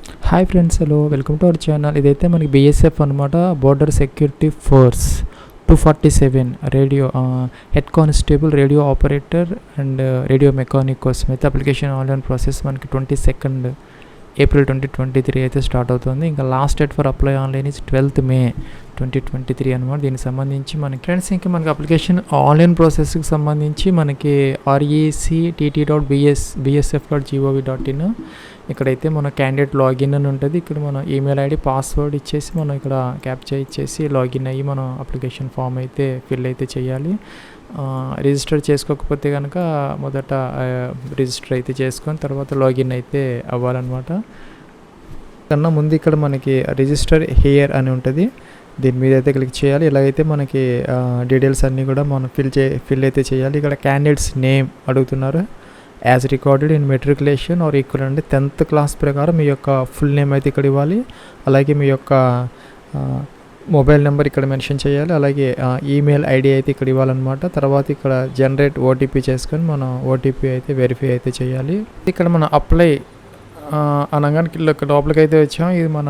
Hi friends, hello, welcome to our channel. ఇదైతే మనకి BSF అనమాట, border security force 247 radio head constable, radio operator and radio mechanic కోసం అయితే application online process మనకి 22 April 2023 అయితే start అవుతుంది. ఇంకా last date for apply online is 12th May 2023 అనమాట. దీనికి సంబంధించి మనకి ఫ్రెండ్స్ ఇంకా మనకి అప్లికేషన్ ఆన్లైన్ ప్రాసెస్కి సంబంధించి మనకి rectt.bsf.gov.in ఇక్కడైతే మన క్యాండిడేట్ లాగిన్ అని ఉంటుంది. ఇక్కడ మన ఈమెయిల్ ఐడి, పాస్వర్డ్ ఇచ్చేసి మనం ఇక్కడ క్యాప్చా ఇచ్చేసి లాగిన్ అయ్యి మనం అప్లికేషన్ ఫామ్ అయితే ఫిల్ అయితే చేయాలి. రిజిస్టర్ చేసుకోకపోతే కనుక మొదట రిజిస్టర్ అయితే చేసుకొని తర్వాత లాగిన్ అయితే అవ్వాలన్నమాట. కన్నా ముందు ఇక్కడ మనకి రిజిస్టర్ హియర్ అని ఉంటుంది, దీని మీద అయితే క్లిక్ చేయాలి. ఇలాగైతే మనకి డీటెయిల్స్ అన్నీ కూడా మనం ఫిల్ అయితే చేయాలి. ఇక్కడ క్యాండిడేట్స్ నేమ్ అడుగుతున్నారు, as recorded in matriculation or equal అంటే 10th క్లాస్ ప్రకారం మీ యొక్క ఫుల్ నేమ్ అయితే ఇక్కడ ఇవ్వాలి. అలాగే మీ యొక్క మొబైల్ నెంబర్ ఇక్కడ మెన్షన్ చేయాలి. అలాగే ఈమెయిల్ ఐడి అయితే ఇక్కడ ఇవ్వాలన్నమాట. తర్వాత ఇక్కడ జనరేట్ ఓటీపీ చేసుకొని మనం ఓటీపీ అయితే వెరిఫై అయితే చేయాలి. ఇక్కడ మన అప్లై అనగానే లోపలికి అయితే వచ్చాం. ఇది మన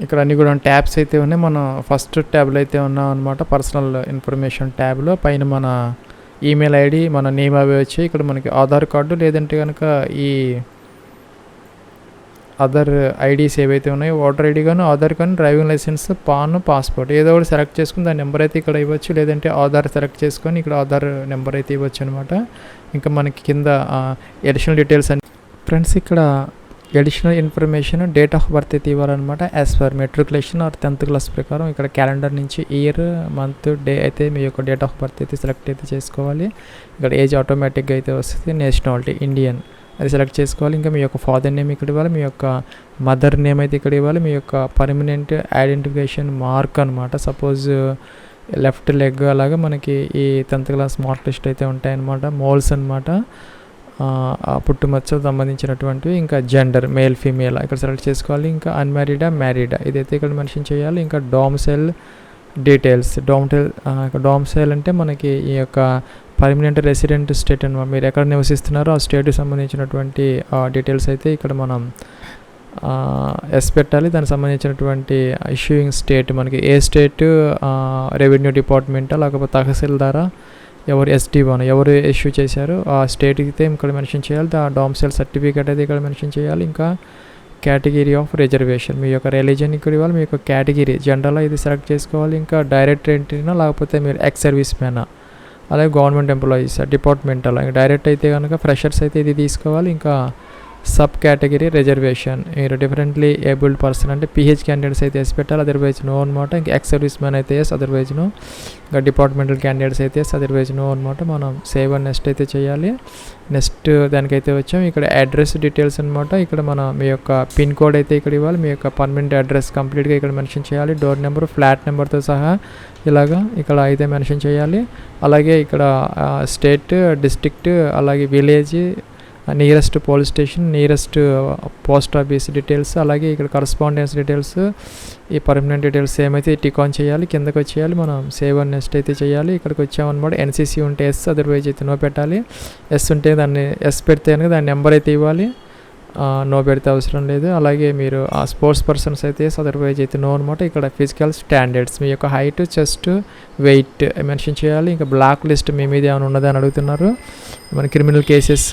ఇక్కడ అన్నీ కూడా ట్యాబ్స్ అయితే ఉన్నాయి. మన ఫస్ట్ ట్యాబ్లో అయితే ఉన్నాం అనమాట, పర్సనల్ ఇన్ఫర్మేషన్ ట్యాబ్లో. పైన మన ఈమెయిల్ ఐడి, మన నేమ్ అవి వచ్చాయి. ఇక్కడ మనకి ఆధార్ కార్డు, లేదంటే కనుక ఈ అదర్ ఐడీస్ ఏవైతే ఉన్నాయో ఓటర్ ఐడి కానీ, ఆధార్ కానీ, డ్రైవింగ్ లైసెన్స్, పాన్, పాస్పోర్ట్ ఏదో ఒకటి సెలెక్ట్ చేసుకుని దాని నెంబర్ అయితే ఇక్కడ ఇవ్వచ్చు. లేదంటే ఆధార్ సెలెక్ట్ చేసుకొని ఇక్కడ ఆధార్ నెంబర్ అయితే ఇవ్వచ్చు అనమాట. ఇంకా మనకి కింద అడిషనల్ డీటెయిల్స్ అని ఫ్రెండ్స్ ఇక్కడ additional information, date of birth అయితే ఇవ్వాలన్నమాట. As per matriculation or 10th class ప్రకారం ఇక్కడ క్యాలెండర్ నుంచి ఇయర్, మంత్, డే అయితే మీ యొక్క డేట్ ఆఫ్ బర్త్ అయితే సెలెక్ట్ అయితే చేసుకోవాలి. ఇక్కడ ఏజ్ ఆటోమేటిక్గా అయితే వస్తుంది. నేషనాలిటీ ఇండియన్ అది సెలెక్ట్ చేసుకోవాలి. ఇంకా మీ యొక్క ఫాదర్ నేమ్ ఇక్కడ ఇవ్వాలి, మీ యొక్క మదర్ నేమ్ అయితే ఇక్కడ ఇవ్వాలి. మీ యొక్క పర్మనెంట్ ఐడెంటిఫికేషన్ మార్క్ అనమాట. సపోజ్ లెఫ్ట్ లెగ్ అలాగా మనకి ఈ 10th క్లాస్ మార్క్ లిస్ట్ అయితే ఉంటాయన్నమాట. మోల్స్ అనమాట, పుట్టుమచ్చకు సంబంధించినటువంటివి. ఇంకా జెండర్ మేల్, ఫీమేల్ ఇక్కడ సెలెక్ట్ చేసుకోవాలి. ఇంకా అన్మ్యారీడా, మ్యారీడా ఇదైతే ఇక్కడ మెన్షన్ చేయాలి. ఇంకా డోమ్సైల్ డీటెయిల్స్, డోమ్సైల్ అంటే మనకి ఈ యొక్క పర్మనెంట్ రెసిడెంట్ స్టేట్ అనమాట. మీరు ఎక్కడ నివసిస్తున్నారో ఆ స్టేట్కి సంబంధించినటువంటి డీటెయిల్స్ అయితే ఇక్కడ మనం ఎస్ పెట్టాలి. దానికి సంబంధించినటువంటి ఇష్యూయింగ్ స్టేట్ మనకి ఏ స్టేట్, రెవెన్యూ డిపార్ట్మెంటా లేకపోతే తహసీల్దారా, ఎవరు SD1 ఎవరు ఇష్యూ చేశారు ఆ స్టేట్కి అయితే ఇక్కడ మెన్షన్ చేయాలి. ఆ డోమ్సైల్ సర్టిఫికేట్ అయితే ఇక్కడ మెన్షన్ చేయాలి. ఇంకా కేటగిరీ ఆఫ్ రిజర్వేషన్, మీ యొక్క రిలీజన్ ఇక్కడ ఇవ్వాలి. మీ యొక్క కేటగిరీ జనరల్ ఇది సెలెక్ట్ చేసుకోవాలి. ఇంకా డైరెక్ట్ ఎంట్రీనా లేకపోతే మీరు ఎక్స్ సర్వీస్ మ్యానా, అలాగే గవర్నమెంట్ ఎంప్లాయీస్, డిపార్ట్మెంటల్. ఇంకా డైరెక్ట్ అయితే కనుక ఫ్రెషర్స్ అయితే ఇది తీసుకోవాలి. ఇంకా సబ్ కేటగిరీ రిజర్వేషన్, మీరు డిఫరెంట్లీ ఏబుల్డ్ పర్సన్ అంటే PH క్యాండిడేట్స్ అయితే ఎస్ పెట్టాలి, అదర్వైజ్ నో అనమాట. ఇంకా ఎక్స్ సర్వీస్ మ్యాన్ అయితే ఎస్, అదర్వైజ్ నో. ఇంకా డిపార్ట్మెంటల్ క్యాండిడేట్స్ అయితే ఎస్, అదర్వైజ్ నో అనమాట. మనం సేవ్ అండ్ నెక్స్ట్ అయితే చేయాలి. నెక్స్ట్ దానికైతే వచ్చాం. ఇక్కడ అడ్రస్ డీటెయిల్స్ అనమాట. ఇక్కడ మన మీ యొక్క పిన్ కోడ్ అయితే ఇక్కడ ఇవ్వాలి. మీ యొక్క పర్మనెంట్ అడ్రస్ కంప్లీట్గా ఇక్కడ మెన్షన్ చేయాలి. డోర్ నెంబర్, ఫ్లాట్ నెంబర్తో సహా ఇలాగా ఇక్కడ అయితే మెన్షన్ చేయాలి. అలాగే ఇక్కడ స్టేట్, డిస్ట్రిక్ట్, అలాగే village, nearest police station, nearest post office details, అలాగే ఇక్కడ కరస్పాండెన్స్ డీటెయిల్స్, ఈ పర్మనెంట్ డీటెయిల్స్ ఏమైతే టిక్ ఆన్ చేయాలి. కిందకి వచ్చేయాలి. మనం సేవ్ అండ్ నెక్స్ట్ అయితే చేయాలి. ఇక్కడికి వచ్చామన్నమాట. NCC ఉంటే ఎస్, అదర్వైజ్ అయితే నో పెట్టాలి. ఎస్ ఉంటే దాన్ని ఎస్ పెడితే కనుక దాని నెంబర్ అయితే ఇవ్వాలి, నో పెడితే అవసరం లేదు. అలాగే మీరు ఆ స్పోర్ట్స్ పర్సన్స్ అయితే ఎస్, అదర్వైజ్ అయితే నో అనమాట. ఇక్కడ ఫిజికల్ స్టాండర్డ్స్, మీ యొక్క హైట్, చెస్ట్, వెయిట్ మెన్షన్ చేయాలి. ఇంకా బ్లాక్ లిస్ట్ మీ మీద ఏమైనా ఉన్నదని అడుగుతున్నారు. మన క్రిమినల్ కేసెస్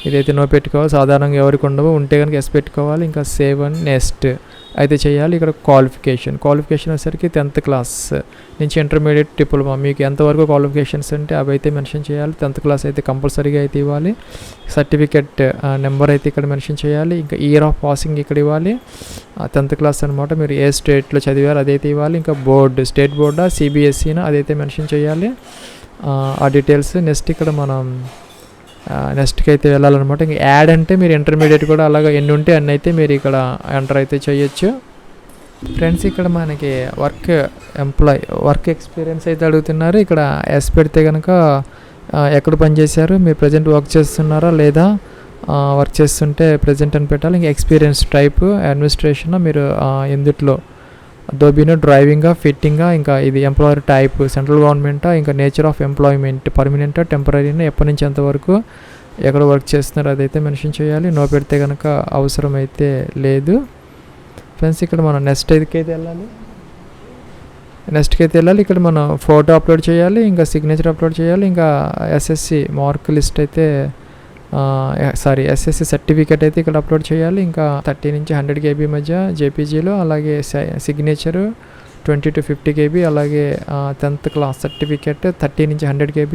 ఇదైతే నో పెట్టుకోవాలి. సాధారణంగా ఎవరికి ఉండవు, ఉంటే కనుక ఎస్ పెట్టుకోవాలి. ఇంకా సేవ్ అండ్ నెక్స్ట్ అయితే చేయాలి. ఇక్కడ క్వాలిఫికేషన్ వచ్చేసరికి 10th క్లాస్ నుంచి ఇంటర్మీడియట్, డిప్లొమా మీకు ఎంతవరకు క్వాలిఫికేషన్స్ అంటే అవి అయితే మెన్షన్ చేయాలి. 10th క్లాస్ అయితే కంపల్సరీగా అయితే ఇవ్వాలి. సర్టిఫికెట్ నెంబర్ అయితే ఇక్కడ మెన్షన్ చేయాలి. ఇంకా ఇయర్ ఆఫ్ పాసింగ్ ఇక్కడ ఇవ్వాలి. 10th క్లాస్ అనమాట. మీరు ఏ స్టేట్లో చదివారు అదైతే ఇవ్వాలి. ఇంకా బోర్డు, స్టేట్ బోర్డా, CBSEనా అదైతే మెన్షన్ చేయాలి. ఆ డీటెయిల్స్ నెక్స్ట్ ఇక్కడ మనం నెక్స్ట్కి అయితే వెళ్ళాలన్నమాట. ఇంకా యాడ్ అంటే మీరు ఇంటర్మీడియట్ కూడా అలాగే ఎన్ని ఉంటే అన్నీ అయితే మీరు ఇక్కడ ఎంటర్ అయితే చేయొచ్చు. ఫ్రెండ్స్ ఇక్కడ మనకి వర్క్ ఎక్స్పీరియన్స్ అయితే అడుగుతున్నారు. ఇక్కడ ఎస్ పెడితే కనుక ఎక్కడ పనిచేశారు, మీరు ప్రజెంట్ వర్క్ చేస్తున్నారా లేదా, వర్క్ చేస్తుంటే ప్రజెంట్ అని పెట్టాలి. ఇంకా ఎక్స్పీరియన్స్ టైప్, అడ్మినిస్ట్రేషన్, మీరు ఎందుట్లో దోబీను, డ్రైవింగా, ఫిట్టింగా, ఇంకా ఇది ఎంప్లాయర్ టైప్, సెంట్రల్ గవర్నమెంటా, ఇంకా నేచర్ ఆఫ్ ఎంప్లాయ్మెంట్, పర్మనెంటా, టెంపరీనా, ఎప్పటి నుంచి ఎంతవరకు, ఎక్కడ వర్క్ చేస్తున్నారో అదైతే మెన్షన్ చేయాలి. నో పెడితే కనుక అవసరం అయితే లేదు. ఫ్రెండ్స్ ఇక్కడ మనం నెక్స్ట్కి అయితే వెళ్ళాలి. ఇక్కడ మనం ఫోటో అప్లోడ్ చేయాలి, ఇంకా సిగ్నేచర్ అప్లోడ్ చేయాలి, ఇంకా ఎస్ఎస్సి మార్క్ లిస్ట్ అయితే ఎస్ఎస్సి సర్టిఫికేట్ అయితే ఇక్కడ అప్లోడ్ చేయాలి. ఇంకా 30 నుంచి 100 KB మధ్య జేపీజీలో, అలాగే సిగ్నేచరు 20 to 50 KB, అలాగే 10th క్లాస్ సర్టిఫికేట్ 30 నుంచి 100 KB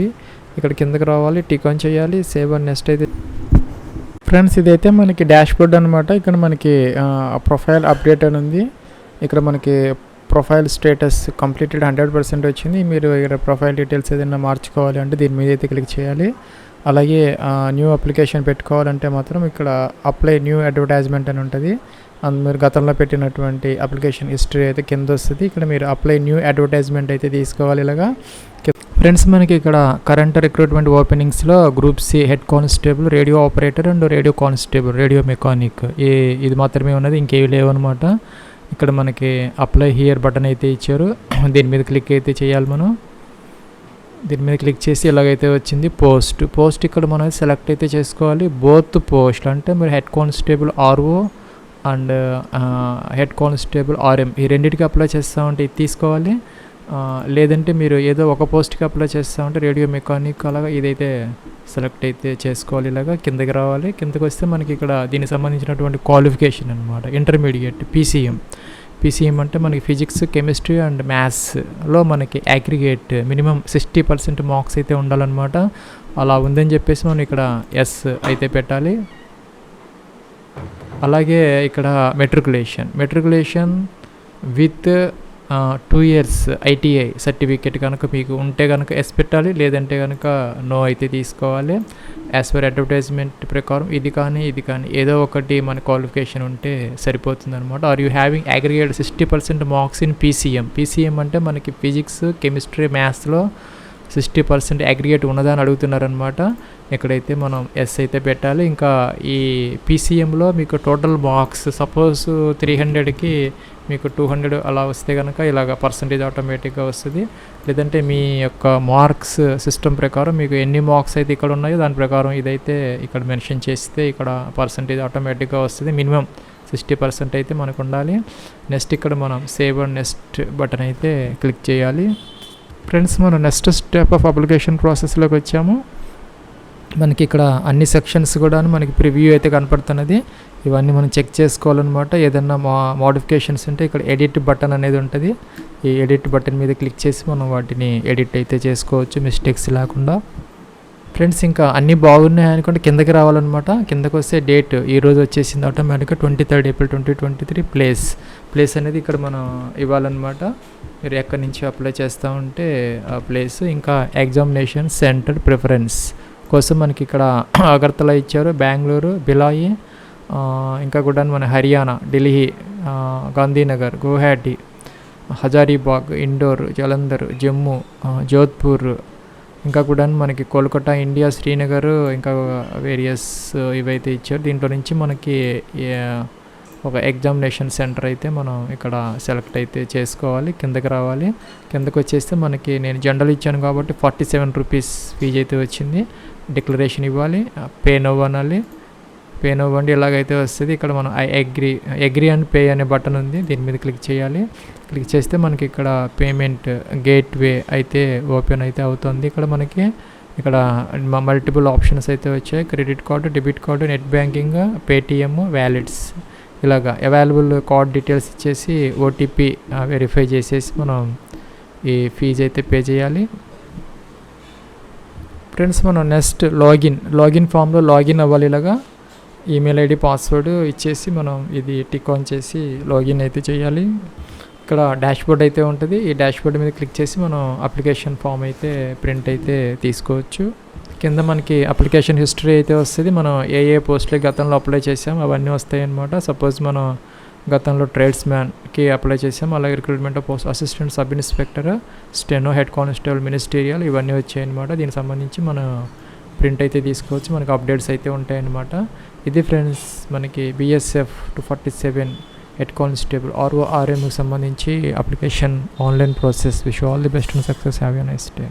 ఇక్కడ కిందకి రావాలి. టిక్ ఆన్ చేయాలి. సేవ్ అండ్ నెక్స్ట్ అయితే ఫ్రెండ్స్ ఇదైతే మనకి డాష్ బోర్డ్ అనమాట. ఇక్కడ మనకి ప్రొఫైల్ అప్డేట్ అని ఉంది. ఇక్కడ మనకి ప్రొఫైల్ స్టేటస్ కంప్లీటెడ్ 100% వచ్చింది. మీరు ఇక్కడ ప్రొఫైల్ డీటెయిల్స్ ఏదైనా మార్చుకోవాలి అంటే దీని మీద అయితే క్లిక్ చేయాలి. అలాగే న్యూ అప్లికేషన్ పెట్టుకోవాలంటే మాత్రం ఇక్కడ అప్లై న్యూ అడ్వర్టైజ్మెంట్ అని ఉంటుంది. మీరు గతంలో పెట్టినటువంటి అప్లికేషన్ హిస్టరీ అయితే కింద వస్తుంది. ఇక్కడ మీరు అప్లై న్యూ అడ్వర్టైజ్మెంట్ అయితే తీసుకోవాలి. ఇలాగా ఫ్రెండ్స్ మనకి ఇక్కడ కరెంట్ రిక్రూట్మెంట్ ఓపెనింగ్స్లో group C head constable, radio operator and radio constable, ఇది మాత్రమే ఉన్నది, ఇంకేవి లేవన్నమాట. ఇక్కడ మనకి అప్లై హియర్ బటన్ అయితే ఇచ్చారు. దీని మీద క్లిక్ అయితే చేయాలి. మనం దీని మీద క్లిక్ చేసి ఇలాగైతే వచ్చింది పోస్ట్ ఇక్కడ మనం సెలెక్ట్ అయితే చేసుకోవాలి. బోత్ పోస్ట్ అంటే మీరు head constable RO and head constable RM ఈ రెండింటికి అప్లై చేస్తామంటే ఇది తీసుకోవాలి. లేదంటే మీరు ఏదో ఒక పోస్ట్కి అప్లై చేస్తామంటే రేడియో మెకానిక్ అలాగా ఇదైతే సెలెక్ట్ అయితే చేసుకోవాలి. ఇలాగా కిందకి రావాలి. కిందకి వస్తే మనకి ఇక్కడ దీనికి సంబంధించినటువంటి క్వాలిఫికేషన్ అనమాట ఇంటర్మీడియట్ పీసీఎం అంటే మనకి ఫిజిక్స్, కెమిస్ట్రీ అండ్ మ్యాథ్స్లో మనకి అగ్రిగేట్ మినిమం 60% మార్క్స్ అయితే ఉండాలన్నమాట. అలా ఉందని చెప్పేసి మనం ఇక్కడ ఎస్ అయితే పెట్టాలి. అలాగే ఇక్కడ matriculation with 2 years ITI certificate కనుక మీకు ఉంటే కనుక ఎస్ పెట్టాలి. లేదంటే కనుక నో అయితే తీసుకోవాలి. యాజ్ పర్ అడ్వర్టైజ్మెంట్ ప్రకారం ఇది కానీ ఏదో ఒకటి మన క్వాలిఫికేషన్ ఉంటే సరిపోతుంది అనమాట. Are you having aggregate 60% marks in PCM అంటే మనకి ఫిజిక్స్, కెమిస్ట్రీ, మ్యాథ్స్లో 60% అగ్రిగేట్ ఉన్నదని అడుగుతున్నారనమాట. ఇక్కడైతే మనం ఎస్ అయితే పెట్టాలి. ఇంకా ఈ పీసీఎంలో మీకు టోటల్ మార్క్స్ సపోజ్ 300కి మీకు 200 అలా వస్తే కనుక ఇలాగ పర్సంటేజ్ ఆటోమేటిక్గా వస్తుంది. లేదంటే మీ యొక్క మార్క్స్ సిస్టమ్ ప్రకారం మీకు ఎన్ని మార్క్స్ అయితే ఇక్కడ ఉన్నాయో దాని ప్రకారం ఇదైతే ఇక్కడ మెన్షన్ చేస్తే ఇక్కడ పర్సంటేజ్ ఆటోమేటిక్గా వస్తుంది. మినిమం 60% అయితే మనకు ఉండాలి. నెక్స్ట్ ఇక్కడ మనం సేవ్ అండ్ నెక్స్ట్ బటన్ అయితే క్లిక్ చేయాలి. ఫ్రెండ్స్ మనం నెక్స్ట్ స్టెప్ ఆఫ్ అప్లికేషన్ ప్రాసెస్లోకి వచ్చాము. మనకి ఇక్కడ అన్ని సెక్షన్స్ కూడా మనకి ప్రివ్యూ అయితే కనపడుతున్నది. ఇవన్నీ మనం చెక్ చేసుకోవాలన్నమాట. ఏదన్నా మోడిఫికేషన్స్ ఉంటే ఇక్కడ ఎడిట్ బటన్ అనేది ఉంటుంది. ఈ ఎడిట్ బటన్ మీద క్లిక్ చేసి మనం వాటిని ఎడిట్ అయితే చేసుకోవచ్చు మిస్టేక్స్ లేకుండా. ఫ్రెండ్స్ ఇంకా అన్నీ బాగున్నాయి అనుకుంటే కిందకి రావాలన్నమాట. కిందకి వస్తే డేట్ ఈరోజు వచ్చేసింది ఆటోమేటిక్గా 23rd April 2023. ప్లేస్ అనేది ఇక్కడ మనం ఇవ్వాలన్నమాట. మీరు ఎక్కడి నుంచి అప్లై చేస్తూ ఉంటే ఆ ప్లేస్. ఇంకా ఎగ్జామినేషన్ సెంటర్ ప్రిఫరెన్స్ కోసం మనకి ఇక్కడ అగర్తలా ఇచ్చారు, బెంగళూరు, బిలాయి, ఇంకా కూడా మన హర్యానా, ఢిల్లీ, గాంధీనగర్, గువాహటి, హజారీబాగ్, ఇండోర్, జలంధర్, జమ్మూ, జోధ్పూర్, ఇంకా కూడా మనకి కోల్కతా, ఇండియా, శ్రీనగర్, ఇంకా వేరియస్ ఇవైతే ఇచ్చారు. దీంట్లో నుంచి మనకి ఒక ఎగ్జామినేషన్ సెంటర్ అయితే మనం ఇక్కడ సెలెక్ట్ అయితే చేసుకోవాలి. కిందకి రావాలి. కిందకి వచ్చేస్తే మనకి నేను జనరల్ ఇచ్చాను కాబట్టి 47 రూపీస్ ఫీజు అయితే వచ్చింది. డిక్లరేషన్ ఇవ్వాలి, పే నవ్ అనాలి. పే నవ్ అండి ఇలాగైతే వస్తుంది. ఇక్కడ మనం అగ్రీ అండ్ పే అనే బటన్ ఉంది, దీని మీద క్లిక్ చేయాలి. క్లిక్ చేస్తే మనకి ఇక్కడ పేమెంట్ గేట్వే అయితే ఓపెన్ అయితే అవుతుంది. ఇక్కడ మల్టిపుల్ ఆప్షన్స్ అయితే వచ్చాయి. Credit card, debit card, net banking, Paytm, wallets, ఇలాగా అవైలబుల్ కార్డ్ డీటెయిల్స్ ఇచ్చేసి ఓటీపీ వెరిఫై చేసేసి మనం ఈ ఫీజు అయితే పే చేయాలి. ఫ్రెండ్స్ మనం నెక్స్ట్ లాగిన్ ఫామ్లో లాగిన్ అవ్వాలి. ఇలాగా ఈమెయిల్ ఐడి, పాస్వర్డ్ ఇచ్చేసి మనం ఇది టిక్ ఆన్ చేసి లాగిన్ అయితే చేయాలి. ఇక్కడ డాష్బోర్డ్ అయితే ఉంటుంది. ఈ డాష్బోర్డ్ మీద క్లిక్ చేసి మనం అప్లికేషన్ ఫామ్ అయితే ప్రింట్ అయితే తీసుకోవచ్చు. కింద మనకి అప్లికేషన్ హిస్టరీ అయితే వస్తుంది. మనం ఏ పోస్ట్లకి గతంలో అప్లై చేసాం అవన్నీ వస్తాయి అన్నమాట. సపోజ్ మనం గతంలో ట్రేడ్స్ మ్యాన్కి అప్లై చేసాం, అలాగే recruitment post assistant, sub inspector, steno, head constable, ministerial ఇవన్నీ వచ్చాయన్నమాట. దీనికి సంబంధించి మనం ప్రింట్ అయితే తీసుకోవచ్చు. మనకి అప్డేట్స్ అయితే ఉంటాయన్నమాట. ఇది ఫ్రెండ్స్ మనకి BSF 247 హెడ్ కానిస్టేబుల్ RORMకి సంబంధించి application online process. Wish all the best and success. Have a nice day.